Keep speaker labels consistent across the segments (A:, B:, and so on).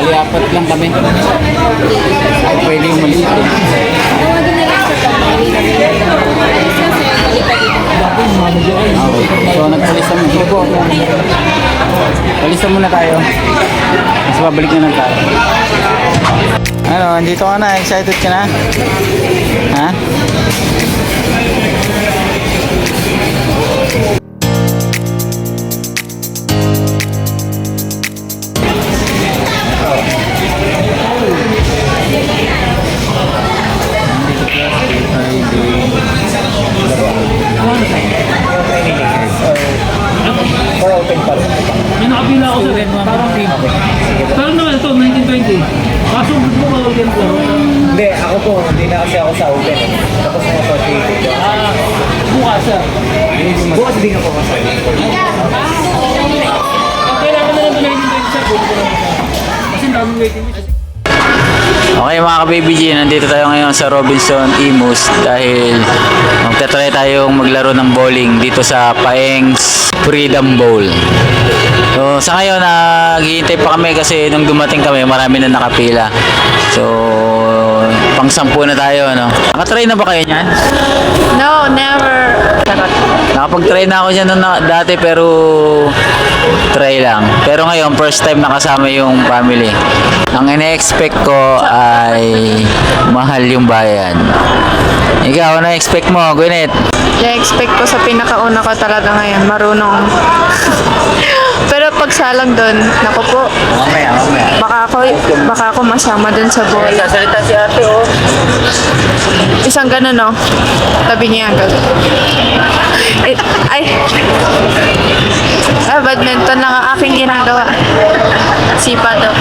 A: Bali, apat lang kami. Ay, pwede yung maliit. Okay, so nagpalisa mo. Palisa muna tayo. Mas babalik na lang tayo. Ano, andito ka na. Excited ka na? Ha?
B: May nakapila ako sa parang team. Pero naman ito, 1920. Kaso gusto mo ba open ko?
C: Hindi, ako po, hindi na kasi ako sa open. Tapos na ako sa
B: Bukas siya.
C: bukas din ako kasali.
B: Kailangan na lang ito 1920 siya. Kasi daming waiting list.
A: Okay mga ka-Baby G, nandito tayo ngayon sa Robinson Imus dahil magtatry tayong maglaro ng bowling dito sa Paeng's Freedom Bowl. So sa ngayon naghihintay pa kami kasi nung dumating kami marami na nakapila. So pang-10 na tayo, no? Nakatry na ba kayo niyan?
D: No, never.
A: Nakapag-try na ako dyan dati pero try lang. Pero ngayon first time nakasama yung family. Ang ine-expect ko ay mahal yung bayan. Ikaw, ano expect mo, Gwyneth?
D: I-expect ko sa pinakauna ko talaga ngayon, marunong. Pero pag salang doon, naku po,
A: Mamaya.
D: baka ako masama doon sa bowl.
A: Sasalita si ate, oh.
D: Isang ganun, no? Tabi niya, ganun. Badminton lang ang aking ginagawa. Sipa to.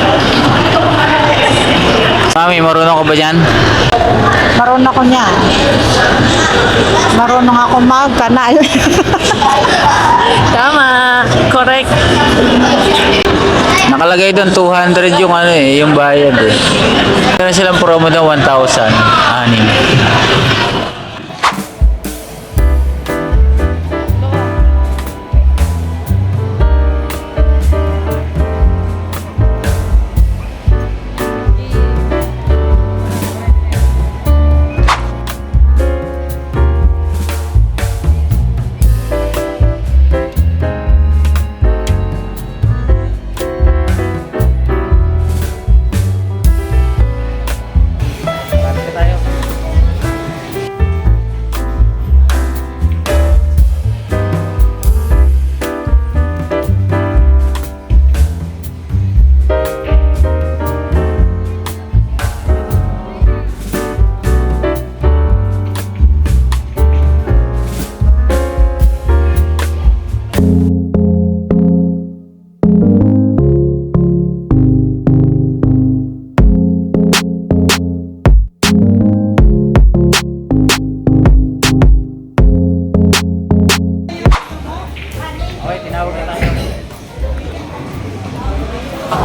A: Mami, marunong ko ba dyan?
E: Marunong ako niyan. Marunong ako magkanal.
D: Tama. Correct.
A: Nakalagay doon 200 yung ano yung bayad eh. Meron silang promo doon 1,000. Anim.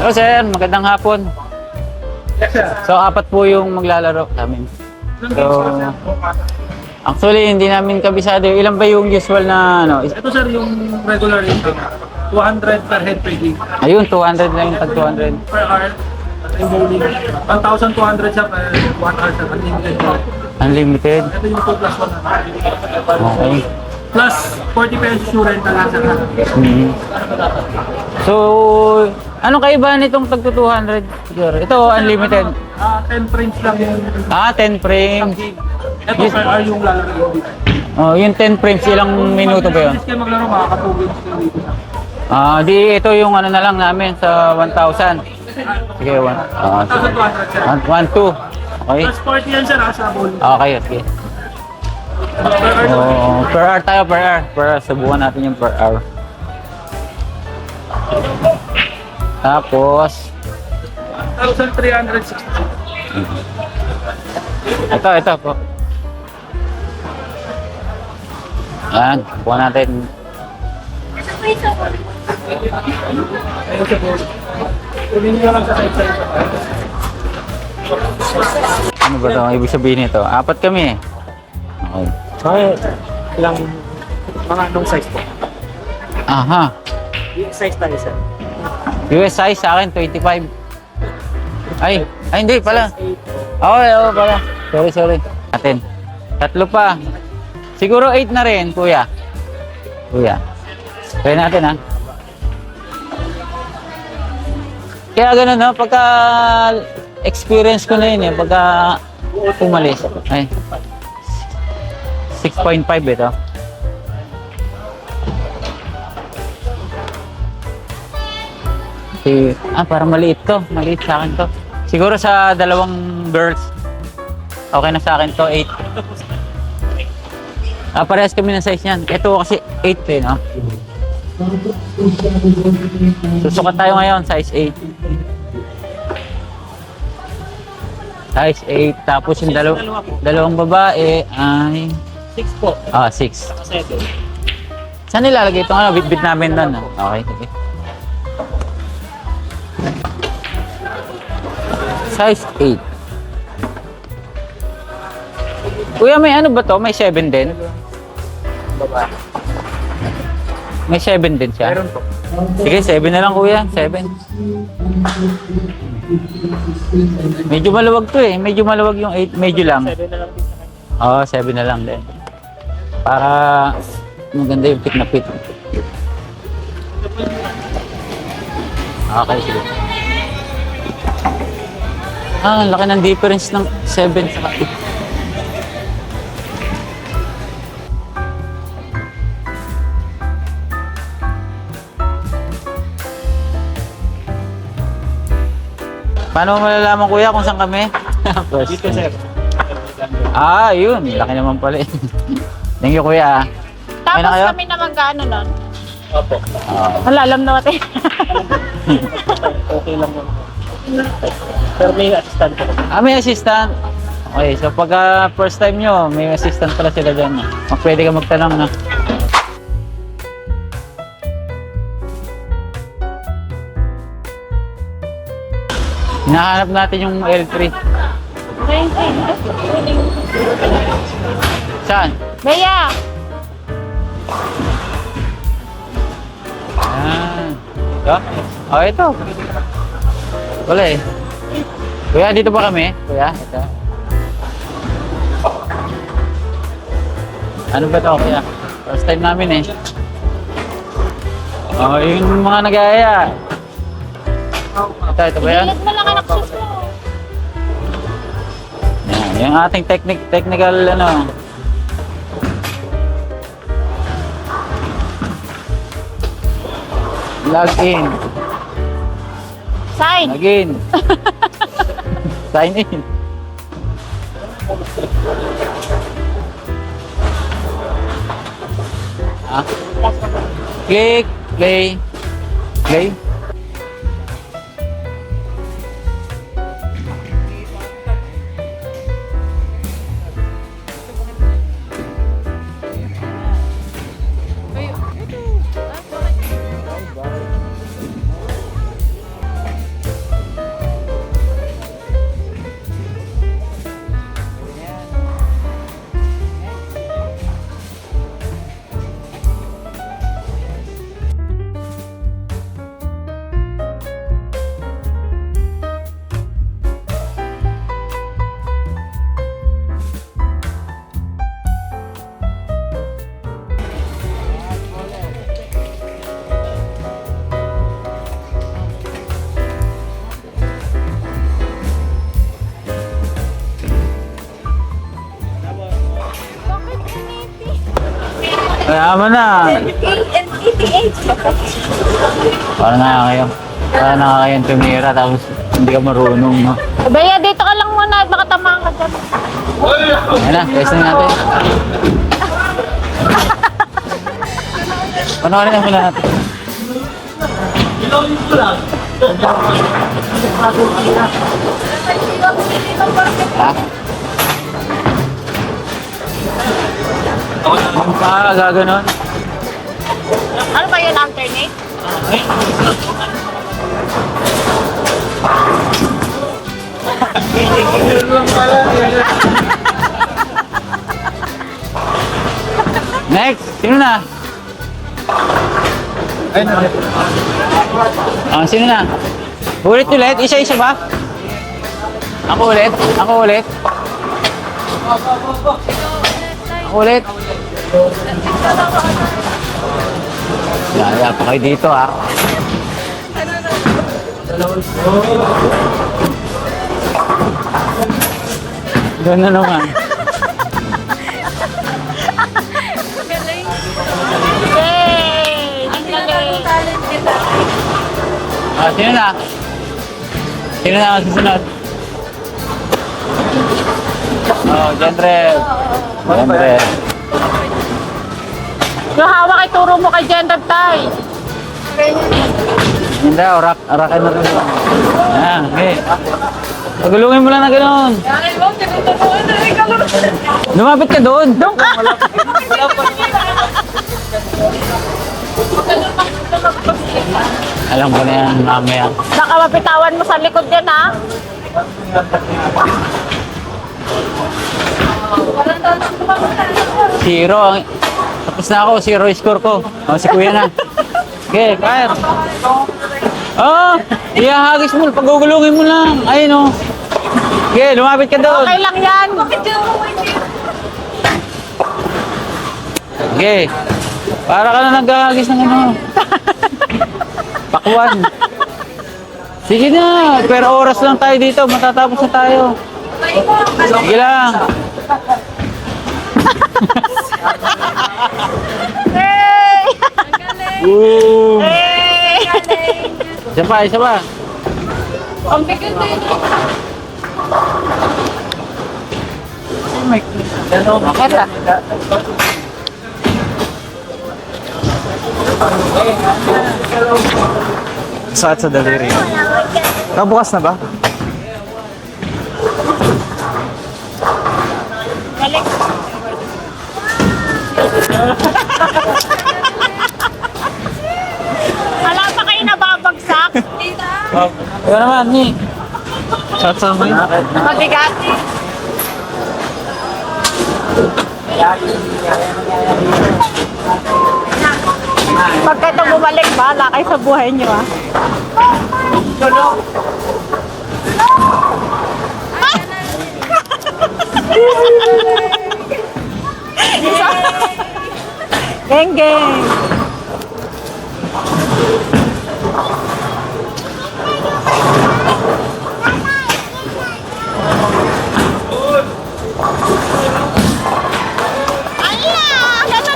A: Hello sir, magandang hapon. So apat po yung maglalaro namin. So actually hindi namin kabisado. Ilan ba yung usual na ano?
B: Ito sir, yung regular intake. 200 per head per game.
A: Ayun, 200 lang yung tag 200.
B: Per hour. Yung bowling. 1,200 siya per 1 hour sir. Unlimited.
A: Unlimited.
B: Ito yung 2 plus 1 na.
A: Okay.
B: Plus 40 pesos yung rent na lang sir.
A: Mhm. So, anong kaibahan nitong tag 200? Ito unlimited.
B: 10 frames lang yung
A: 10 frames.
B: ito per hour yung lalaro dito.
A: Oh, yung 10 frames ilang minuto ba 'yon?
B: Kasi kayo maglaro, makakatugod kayo dito.
A: Di ito yung ano na lang namin sa 1,000. Sige,
B: 1,200 sir.
A: 1, 2. Okay.
B: Plus 40 yan sir sa bowling.
A: Okay, okay.
B: Per hour naman.
A: Oh, per hour tayo, per hour. Per hour, subukan natin yung per hour. Tapos,
B: 1,360.
A: ito po. Ayan, bukan natin.
B: Ayun sa bowling. Kunin nyo lang sa side.
A: Ano ba ito? Ibig sabihin nito? Apat kami eh. Okay.
C: Ilang mga anong size po?
A: Aha.
C: Yung size tayo sir.
A: US size sa akin, 25. Ay, hindi pala. Okay, oo pala. Sorry. Atin. Tatlo pa. Siguro 8 na rin, kuya. Try natin, ha? Kaya ganun, no? Pagka experience ko na yun, pagka umalis. Ay. 6.5 ito. Okay. Parang maliit to. Maliit sa akin to. Siguro sa dalawang girls, okay na sa akin to, 8. Parehas kami ng size niyan. Ito kasi 8 eh, no? Susukat tayo ngayon, size 8. Size 8. Tapos yung dalawang babae ay...
B: 6 po.
A: 6.
B: 7.
A: Saan nilalagay ito? Bit-bit namin doon. Okay, sige. Size 8. Kuya, may ano ba to? May 7 din? May 7 din siya?
C: Meron po.
A: Sige, 7 na lang kuya. 7. Medyo maluwag to eh. Medyo maluwag yung 8. Medyo lang.
B: 7 na lang din sa kanya.
A: Oo, 7 na lang din. Para maganda yung fit na fit. Okay, sige. Ang laki ng difference ng 7 sa 8. Paano mo malalaman kuya kung saan kami?
B: Dito, sir.
A: Yun. Laki naman pala eh. Thank you kuya. Okay na
E: Tapos
A: kayo?
E: kami na mag-ano nun.
B: Opo.
E: Wala, alam na natin.
B: Okay lang yun. Pero may assistant po.
A: May assistant. Okay, so pagka first time nyo, may assistant pala sila dyan. Pwede ka magtanong na. Hinahanap natin yung L3. Saan?
E: Bea!
A: Ito? Ito. Wala eh. Kuya, dito pa kami? Kuya, ito. Ano ba ito, kuya? First time namin eh. Yung mga nag-aaya. Ito ba yan?
E: Ilit mo lang anak sus mo.
A: Yan, yung ating technical ano. Log in.
E: Sign!
A: Log in. Sign in. Click, play. Play. Kaya mo na. Parang nakakayang tumira tapos hindi ka marunong, no?
E: Bea, dito ka lang muna at baka tamaan ka dyan.
A: Ayan na, testing natin. Panoorin na muna natin. Ha? Ang gaganon.
E: Ano ba yun, alternate?
A: Next, sino na? Sino na? Ulit, isa-isa ba? Ako ulit. Ako ulit. Ako ulit. Yaya pa kayo dito ha. Doon na naman.
E: Yay! Ang galing.
A: Ah, sino na? Sino na ang susunod? Oh, Jendrel. Jendrel.
E: Yung hawak ay turo mo kay Gender Tay.
A: Hindi, orakin na rin. Ayan, okay. Pagulungin mo lang na gano'n. Lumapit ka doon. Doon ka. Alam ko na yan, mamaya.
E: Baka mapitawan mo sa likod yan, ha?
A: Zero. Tapos na ako, zero score ko. O, si Kuya na. Okay, fire. Oh, ihahagis mo. Pagugulungin mo lang. Ayun o. Okay, lumapit ka doon.
E: Okay lang yan.
A: Okay. Para ka na naghahagis ng ano. Pakwan. Sige na, pero oras lang tayo dito. Matatapos na tayo. Sige lang.
E: Hey!
A: Boom.
E: Hey!
A: Isa pa, isa pa.
E: Ang bigat din.
A: Bakit ah?
C: Sakit sa daliri. Nabukas na ba?
E: Galing. Wala pa kayo nababagsak?
A: Ikaw naman, ni.
C: Sakit sa may.
E: Mabigat. Pagka ito bumalik, bahala kayo sa buhay niyo, ah. Geng, geng.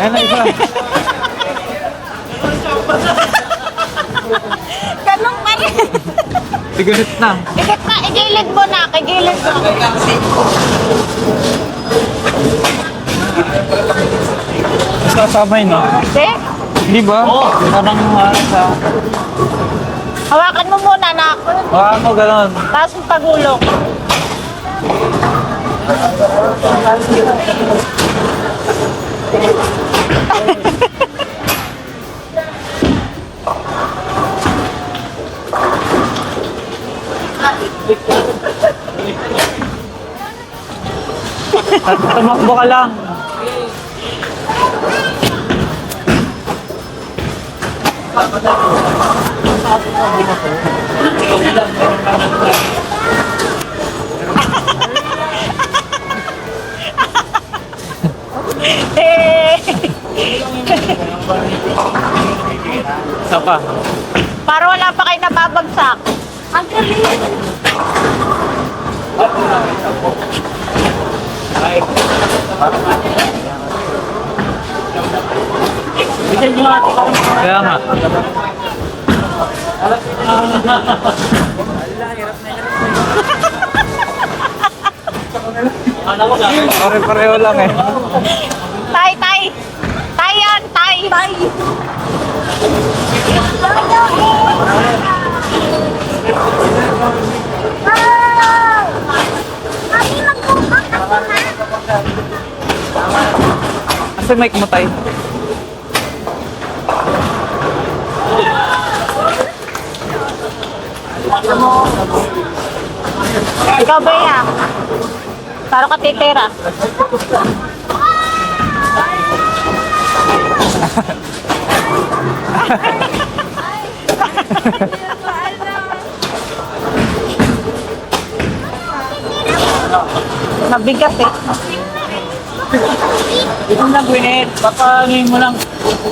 C: Ayan na isa.
E: Ganun pa rin.
C: Tigulit na.
E: Ikit na, igilid mo na, igilid mo.
C: Sasamay no?
E: Hindi?
C: Di ba? Parang sa...
E: Hawakan mo muna na,
C: Ano gano'n?
E: tapos pagulong.
C: Tumakbo ka lang.
E: Eh,
C: Isa pa.
E: para wala pa kayo nababagsak. Ang galing.
C: Kaya nga. Pare-pareho lang eh.
E: Tay, tay. Tay yan, tay. Tay.
C: Asa mic mo tayo?
E: Ikaw ba yan? Para ka titira. Mabigat eh.
B: Ito lang, Gwyneth. Baka ngayon mo lang.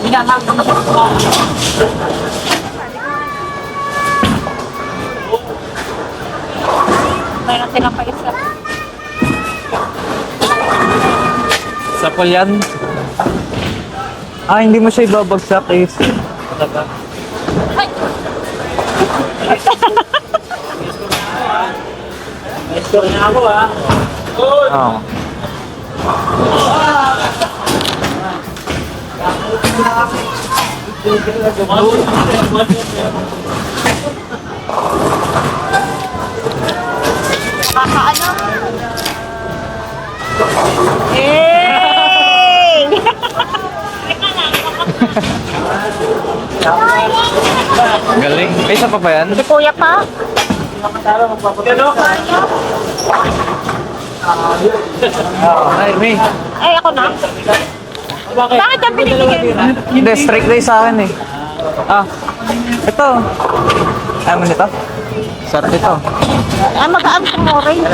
B: Hinahanggang na ko.
E: Mayroon silang pa isa.
C: Sapol yan. Ah, hindi mo siya ibabagsak is.
E: Ay!
B: May score na ako ah.
C: Oo.
E: Kakaano? Hey!
C: Galing. May isa pa ba yan?
E: Si Kuya pa?
C: Ay, may.
E: Ay, ako na. Bakit ang binibigyan?
C: Hindi, strike day sa akin eh. Ah, ito. Ayaw mo nito? Sarap ito.
E: Ay, magaan sa orange.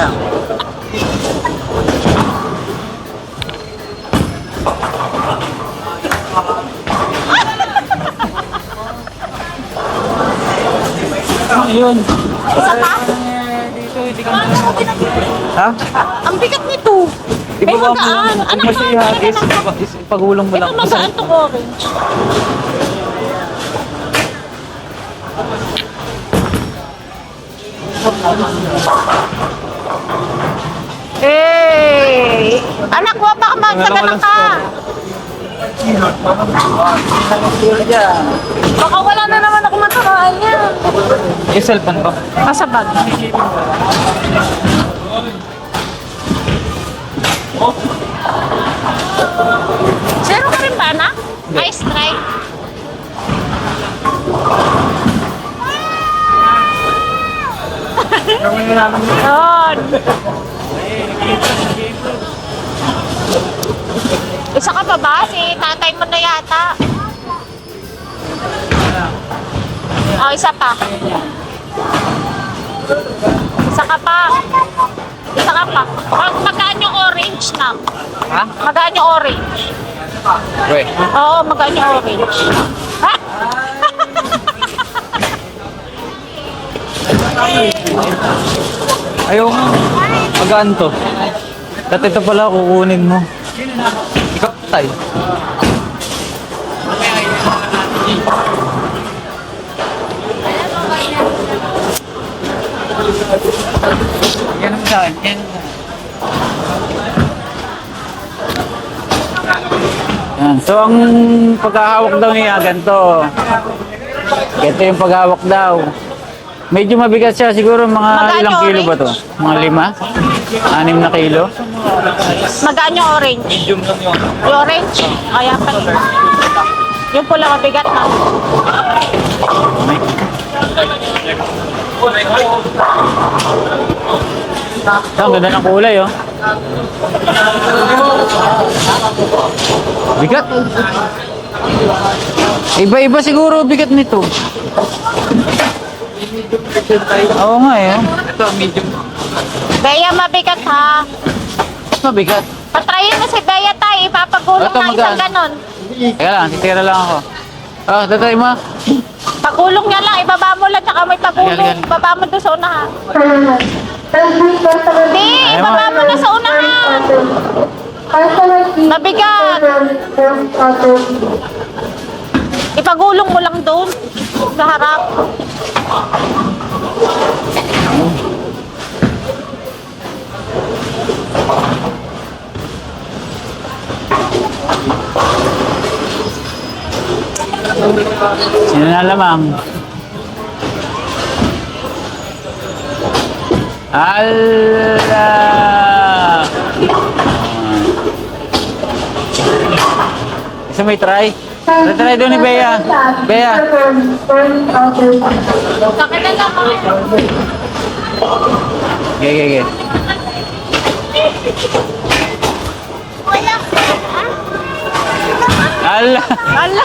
B: Ayun.
E: Isa pa?
C: Ha?
E: Ang bigat nito. Ay,
C: Ibaba mo
E: magaan.
C: lang.
E: Anak
C: Huwag mo siya
E: talaga
C: ihagis.
E: ng-
C: Ipagulong mo lang.
E: Ito magaan to orange. Hey! Anak, huwag baka magsagalan ka. Baka wala na naman ako maturaan niya.
C: Yung cellphone ba?
E: Nasa bag. Zero ka rin ba, anak? Ay, strike. Yun. Isa ka pa ba? Si tatay mo na yata. Oh, isa pa. Isa ka pa. Isa ka pa. Magaan yung orange na.
C: Ha?
E: Magaan yung orange.
C: Wait.
E: Oo, magaan yung orange. Ha?
C: Ayaw nga. Magaan to. Dati ito pala kukunin mo. Ikaw tay.
B: Yan ang sa akin. Yan.
A: Yan. So, ang paghahawak daw niya, ganito. Ito yung paghawak daw. Medyo mabigat siya. Siguro mga
E: Magkano
A: ilang kilo
E: orange?
A: ba to? Mga 5? 6 na kilo?
E: Magaan yung orange.
C: Medium lang yun.
E: Yung orange. Kaya pa. Yung pula mabigat na.
A: Ito, ang ganda ng kulay, oh. Bigat. Iba-iba siguro bigat nito. Oo nga, eh.
C: Ito, medium.
E: Bea mabigat ha.
A: Mabigat.
E: Patrayin mo si Bea tayo. Ipapagulong
A: Ito,
E: na isang
A: magaan.
E: ganon.
A: Teka lang, titira lang ako. Oh, tatay mo.
E: Pagulong niya lang. Ibaba mo lang. Tsaka may pagulong.
A: Ayan, ayan.
E: Ibaba mo doon sa unahan. Hindi.
A: Ayaw mo.
E: Ibaba mo na sa unahan. Mabigat. Ipagulong mo lang doon. Sa harap.
A: Sino na lamang? Allah! Isa may try? Try doon ni Bea. Bea.
E: Sakit na lang kami.
A: Ge. Allah!
E: Ala.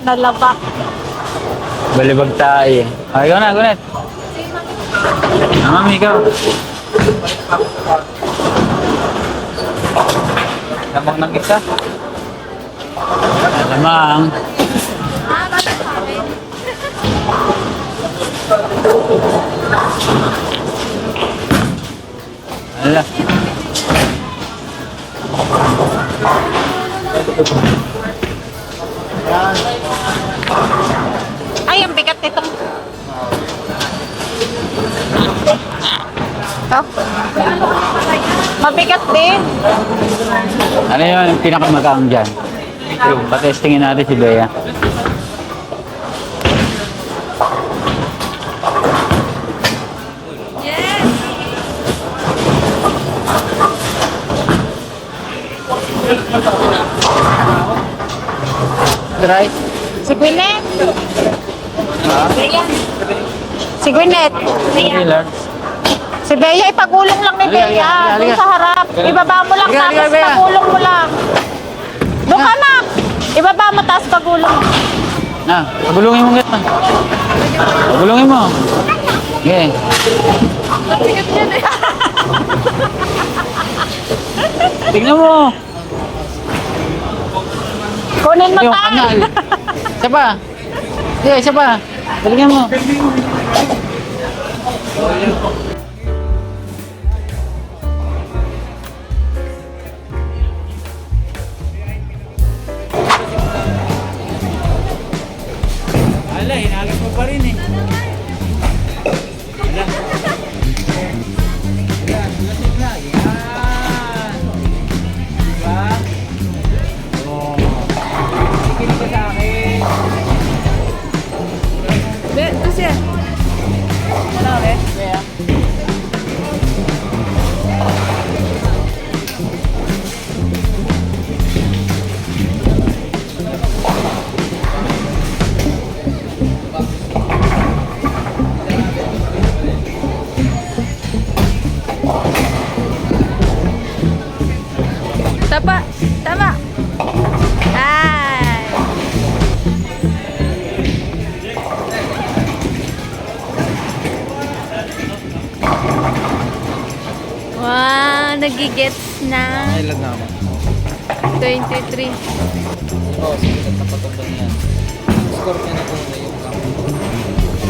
E: Nalabak.
A: Balibag tayo. Ay, ikaw na, Gunet. Mami, ikaw.
C: Lamang ng isa.
A: Alamang. Ala.
E: Ay, ang bigat nitong.
D: Oh,
E: Mabigat din.
A: Ano yun yung pinakamagaang dyan? Patestingin natin si Bea. Right?
E: Si Gwyneth. Si Gwyneth.
A: Taylor.
E: Si Bea, ipagulong lang ni
A: Halika,
E: Bea.
A: halika,
E: Doon
A: halika.
E: sa harap. Ibaba mo lang,
A: Halika,
E: tapos
A: halika, Bea.
E: pagulong mo lang. Doon ka na. Ibaba mo, tapos pagulong.
A: Ah, pagulungin mo nga. Pagulungin mo. Okay. Tingnan mo.
E: Kunin mo
A: Yung
E: tayo.
A: kanal. Isa pa. Sige, isa pa. Galingan mo. Ala, hinagas mo pa rin eh. Ala. Yan, lasing na. Yan. Diba? Oh. Kikinig ka sa akin.
D: kasi.
A: Ano ulit? Kaya?
D: Tama. Tama. Ay. Wow, nagigets na.
C: Ilan na ako?
D: 23.
C: Oo, sige, nagpapatunggan yan. Score niya na po ngayon lang.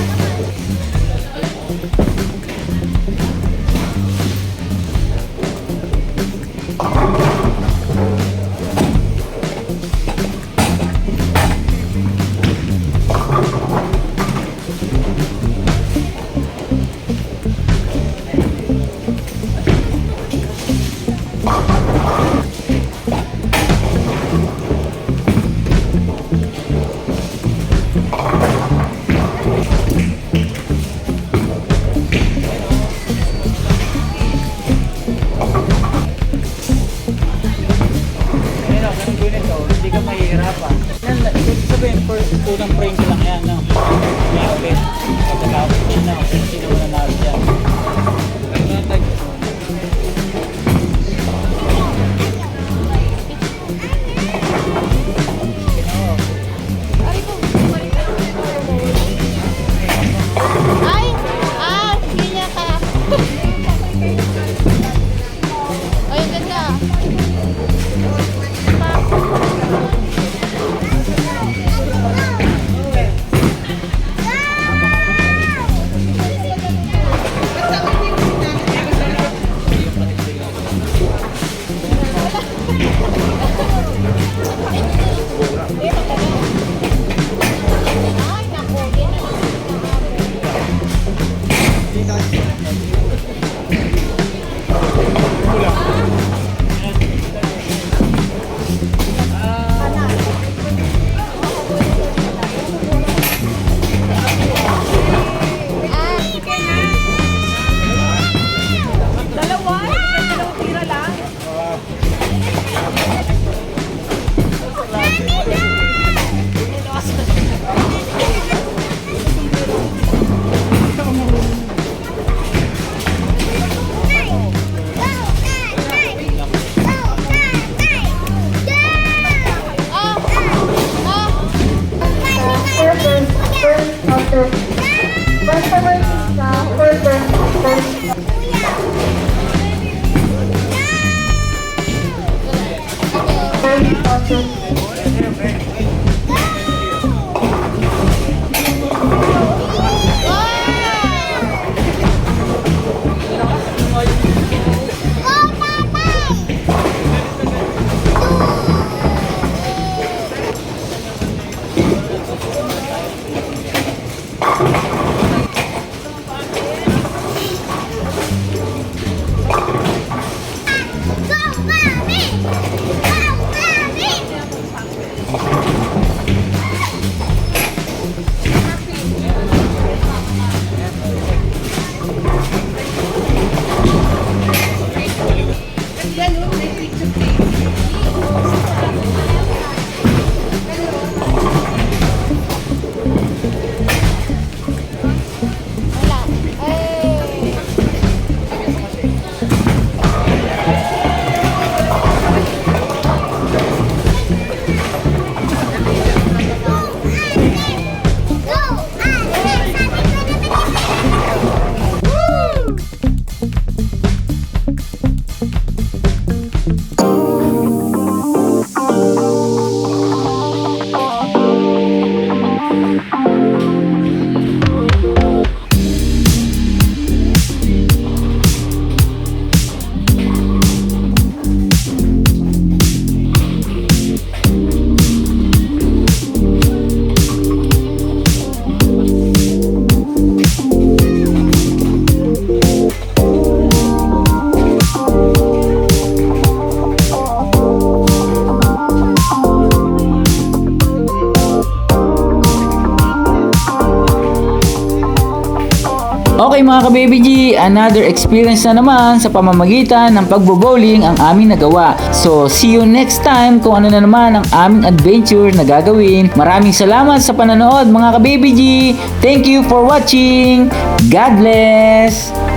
A: Pero, ganun ganito, hindi ka mahihirapan. Yan, ibig sabihin, unang frame ko lang yan, no? May ulit. Pagkatapos din na, sino na natin yan.
E: Ay, ganyan ka. Ay, ganda. Ay, naku, yan ang
F: First,
A: Okay mga ka-Baby G, another experience na naman sa pamamagitan ng pagbo-bowling ang aming nagawa. So, see you next time kung ano na naman ang aming adventure na gagawin. Maraming salamat sa pananood mga ka-Baby G. Thank you for watching. God bless!